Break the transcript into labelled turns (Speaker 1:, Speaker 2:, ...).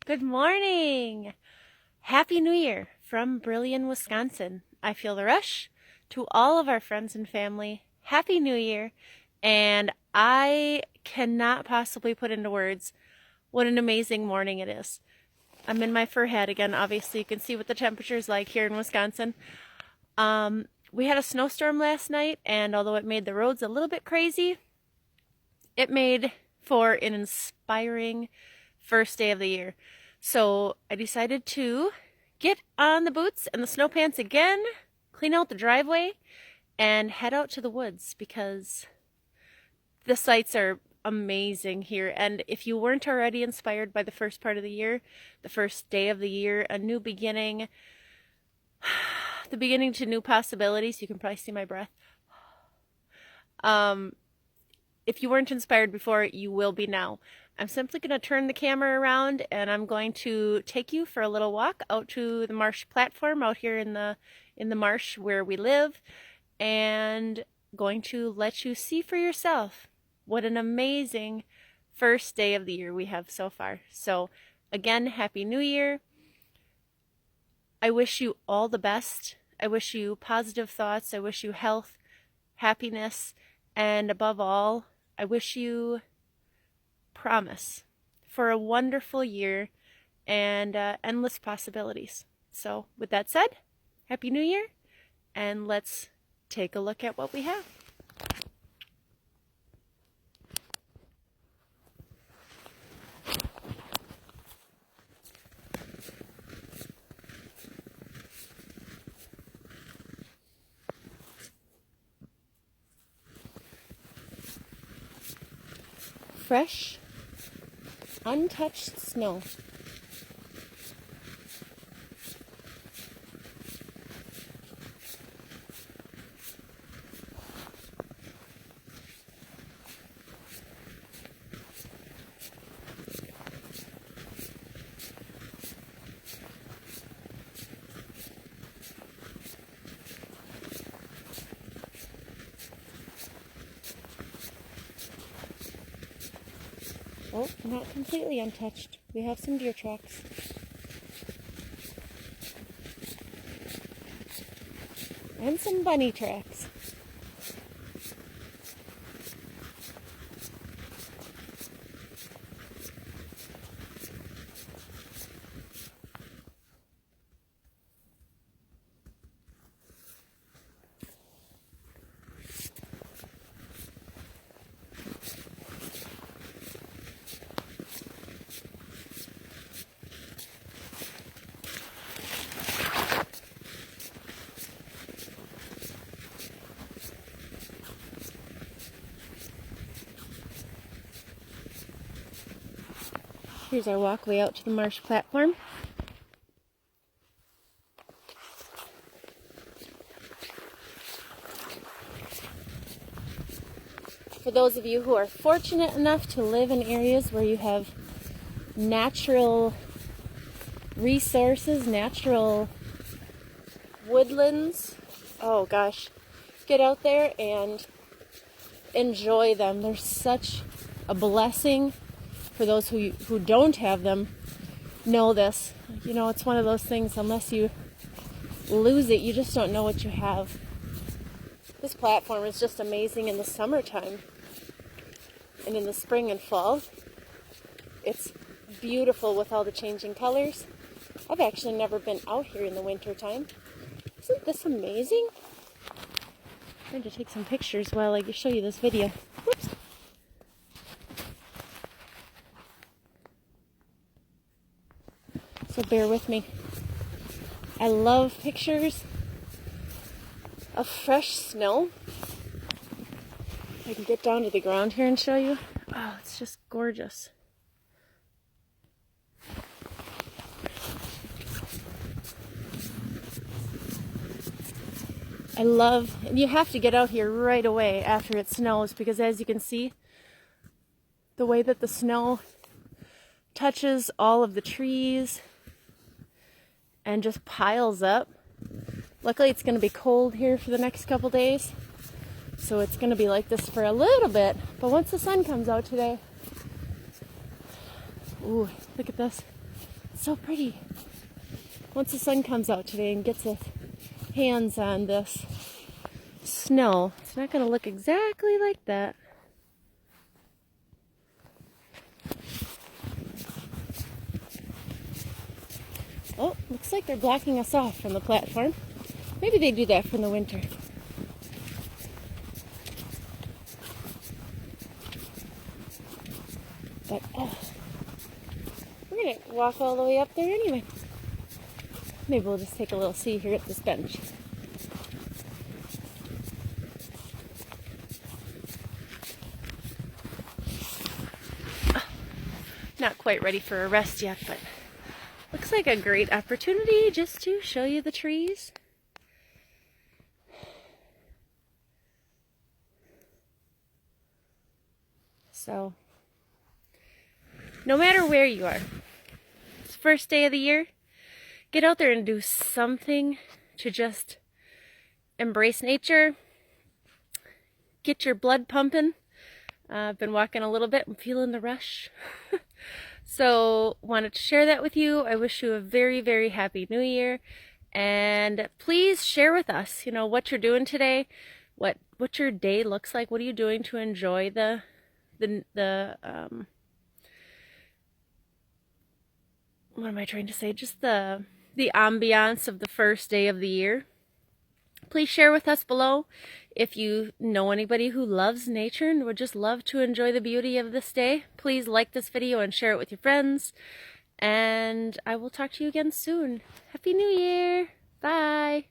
Speaker 1: Good morning! Happy New Year from Brillion, Wisconsin. I feel the rush to all of our friends and family. Happy New Year! And I cannot possibly put into words what an amazing morning it is. I'm in my fur hat again. Obviously, you can see what the temperature's like here in Wisconsin. We had a snowstorm last night, and although it made the roads a little bit crazy, it made for an inspiring first day of the year. So I decided to get on the boots and the snow pants again, clean out the driveway, and head out to the woods because the sights are amazing here. And if you weren't already inspired by the first part of the year, the first day of the year, a new beginning, the beginning to new possibilities, you can probably see my breath. If you weren't inspired before, you will be now. I'm simply going to turn the camera around and I'm going to take you for a little walk out to the marsh platform out here in the marsh where we live, and going to let you see for yourself what an amazing first day of the year we have so far. So again, Happy New Year. I wish you all the best. I wish you positive thoughts. I wish you health, happiness, and above all, I wish you promise for a wonderful year and endless possibilities. So with that said, Happy New Year, and let's take a look at what we have. Fresh, untouched snow. Oh, not completely untouched. We have some deer tracks. And some bunny tracks. Here's our walkway out to the marsh platform. For those of you who are fortunate enough to live in areas where you have natural resources, natural woodlands, oh gosh, get out there and enjoy them. They're such a blessing. For those who don't have them, know this. You know, it's one of those things, unless you lose it, you just don't know what you have. This platform is just amazing in the summertime. And in the spring and fall, it's beautiful with all the changing colors. I've actually never been out here in the winter time. Isn't this amazing? I'm trying to take some pictures while I show you this video. Whoops. So bear with me. I love pictures of fresh snow. I can get down to the ground here and show you. Oh, it's just gorgeous. I love, and you have to get out here right away after it snows, because as you can see, the way that the snow touches all of the trees and just piles up. Luckily it's going to be cold here for the next couple days, so it's going to be like this for a little bit, but once the sun comes out today, ooh, look at this. It's so pretty. Once the sun comes out today and gets its hands on this snow, it's not going to look exactly like that. Oh, looks like they're blocking us off from the platform. Maybe they do that for the winter. But, we're going to walk all the way up there anyway. Maybe we'll just take a little seat here at this bench. Not quite ready for a rest yet, but looks like a great opportunity just to show you the trees. So, no matter where you are, it's the first day of the year, get out there and do something to just embrace nature, get your blood pumping. I've been walking a little bit and feeling the rush. So, wanted to share that with you. I wish you a very, very happy new year. And please share with us, what you're doing today, what your day looks like. What are you doing to enjoy the what am I trying to say? Just the ambiance of the first day of the year. Please share with us below if you know anybody who loves nature and would just love to enjoy the beauty of this day. Please like this video and share it with your friends. And I will talk to you again soon. Happy New Year! Bye!